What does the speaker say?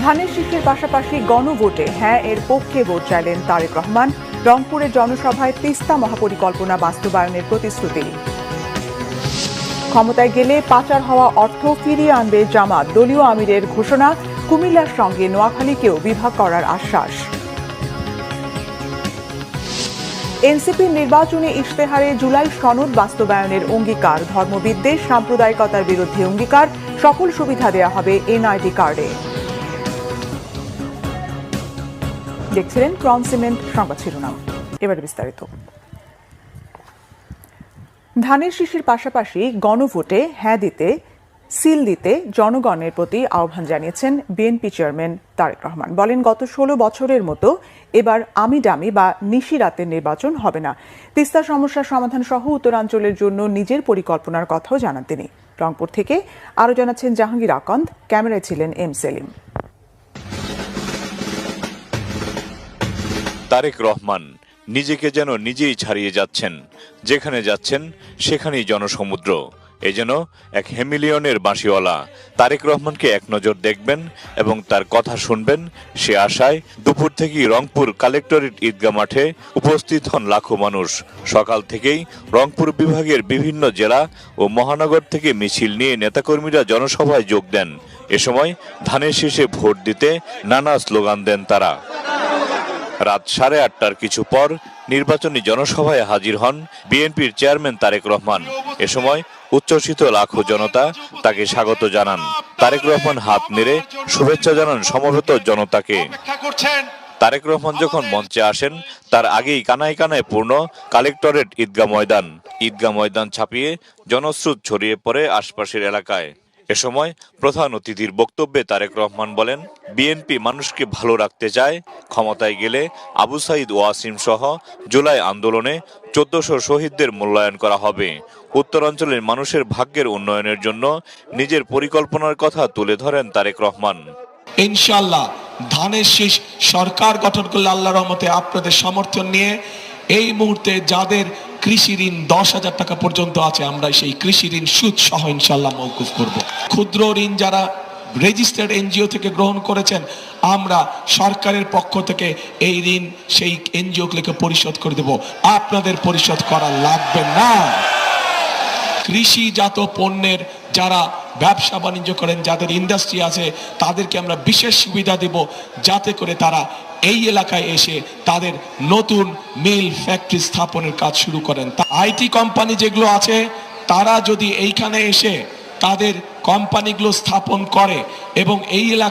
ধানের শীষের পাশাপাশি গণভোটে হ্যাঁ এর পক্ষে ভোট চাইলেন তারেক রহমান। রংপুরের জনসভায় তিস্তা মহাপরিকল্পনা বাস্তবায়নের প্রতিশ্রুতি। ক্ষমতায় গেলে পাচার হওয়া অর্থ ফিরিয়ে আনবে জামাত, দলীয় আমিরের ঘোষণা। কুমিল্লার সঙ্গে নোয়াখালীকেও বিভাগ করার আশ্বাস। এনসিপির নির্বাচনী ইশতেহারে জুলাই সনদ বাস্তবায়নের অঙ্গীকার। ধর্মবিদ্বেষ, সাম্প্রদায়িকতার বিরুদ্ধে অঙ্গীকার। সকল সুবিধা দেওয়া হবে এনআইডি কার্ডে। দেখছিলেন ক্রাউন সিমেন্ট সংবাদ শিরোনাম। এবারে বিস্তারিত। ধানের শীষের পাশাপাশি গণভোটে হ্যাঁ দিতে, সিল দিতে জনগণের প্রতি আহ্বান জানিয়েছেন বিএনপি চেয়ারম্যান তারেক রহমান। বলেন, গত 16 বছরের মতো এবার আমিডামি বা নিশিরাতের নির্বাচন হবে না। তিস্তা সমস্যার সমাধান সহ উত্তরাঞ্চলের জন্য নিজের পরিকল্পনার কথাও জানান তিনি। রংপুর থেকে আরও জানাচ্ছেন জাহাঙ্গীর আকন্দ, ক্যামেরায় ছিলেন এম সেলিম। তারেক রহমান নিজেকে যেন নিজেই ছাড়িয়ে যাচ্ছেন। যেখানে যাচ্ছেন সেখানেই জনসমুদ্র। এ যেন এক হেমিলিয়নের বাঁশিওয়ালা। তারেক রহমানকে এক নজর দেখবেন এবং তার কথা শুনবেন, সে আশায় দুপুর থেকেই রংপুর কালেক্টরেট ঈদগাহ মাঠে উপস্থিত হন লাখো মানুষ। সকাল থেকেই রংপুর বিভাগের বিভিন্ন জেলা ও মহানগর থেকে মিছিল নিয়ে নেতাকর্মীরা জনসভায় যোগ দেন। এ সময় ধানের শীষে ভোট দিতে নানা স্লোগান দেন তারা। রাত 8:30টার কিছু পর নির্বাচনী জনসভায় হাজির হন বিএনপির চেয়ারম্যান তারেক রহমান। এ সময় উচ্ছ্বসিত লাখো জনতা তাকে স্বাগত জানান। তারেক রহমান হাত নেড়ে শুভেচ্ছা জানান সমবেত জনতাকে। তারেক রহমান যখন মঞ্চে আসেন তার আগেই কানায় কানায় পূর্ণ কালেক্টরেট ঈদগাহ ময়দান। ঈদগাহ ময়দান ছাপিয়ে জনস্রোত ছড়িয়ে পড়ে আশপাশের এলাকায়। এ সময় প্রধান অতিথির বক্তব্যে তারেক রহমান বলেন, বিএনপি মানুষকে ভালো রাখতে চায়। ক্ষমতায় গেলে আবু সাইদ ওয়াসিম সহ জুলাই আন্দোলনে 1400 শহীদদের মূল্যায়ন করা হবে। উত্তরাঞ্চলের মানুষের ভাগ্যের উন্নয়নের জন্য নিজের পরিকল্পনার কথা তুলে ধরেন তারেক রহমান। ইনশাআল্লাহ ধানের শীষ সরকার গঠন করলে আল্লাহর রহমতে আপনাদের সমর্থন নিয়ে এই মুহূর্তে যাদের কৃষি ঋণ 10,000 টাকা পর্যন্ত আছে, আমরা সেই কৃষি ঋণ সুদ সহ ইনশাআল্লাহ মওকুফ করব। ক্ষুদ্র ঋণ যারা রেজিস্টার্ড এনজিও থেকে গ্রহণ করেছেন, আমরা সরকারের পক্ষ থেকে এই ঋণ সেই এনজিওগুলোকে পরিশোধ করে দেব। আপনাদের পরিশোধ করা লাগবে না। কৃষিজাত পণ্যের যারা ব্যবসা বাণিজ্য করেন, যাদের ইন্ডাস্ট্রি আছে, তাদেরকে আমরা বিশেষ সুবিধা দেব, যাতে করে তারা এই এলাকায় এসে তাদের নতুন মিল ফ্যাক্টরি স্থাপনের কাজ শুরু করেন। আইটি কোম্পানি যেগুলো আছে, তারা যদি এইখানে এসে তাদের কোম্পানিগুলো স্থাপন করে এবং এই এলাকা